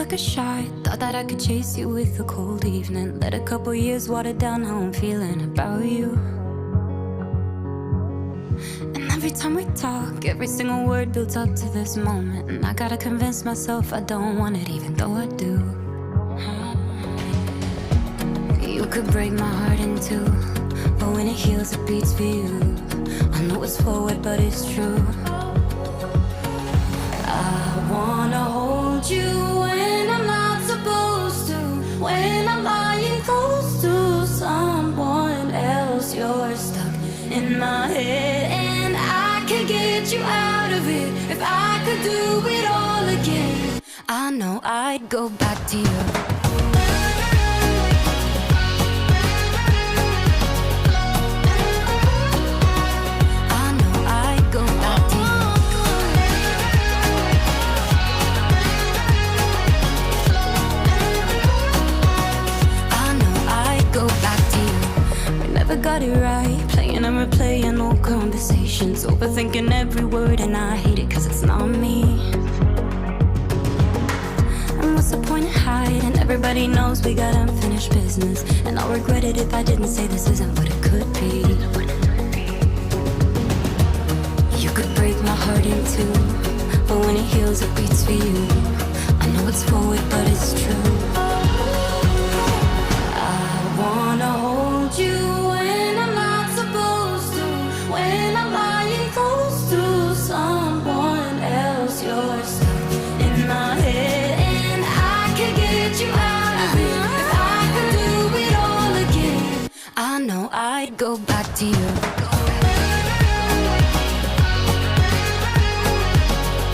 like a shot. Thought that I could chase you with a cold evening. Let a couple years water down how I'm feeling about you. And every time we talk, every single word builds up to this moment. And I gotta convince myself I don't want it, even though I do. You could break my heart in two, but when it heals, it beats for you. I know it's forward, but it's true. I wanna hold you when I'm not supposed to, when I'm lying close to someone else. You're stuck in my head, and I could get you out of it if I could do it all again. I know I'd go back to you. Got it right, playing and replaying old conversations, overthinking every word, and I hate it cause it's not me. And what's the point of hiding? Everybody knows we got unfinished business, and I'll regret it if I didn't say this isn't what it could be. You could break my heart in two, but when it heals it beats for you. I know it's forward but it's true. I wanna hold you when I'm not supposed to, when I'm lying close to someone else. You're stuck in my head, and I could get you out of it if I could do it all again. I know I'd go back to you.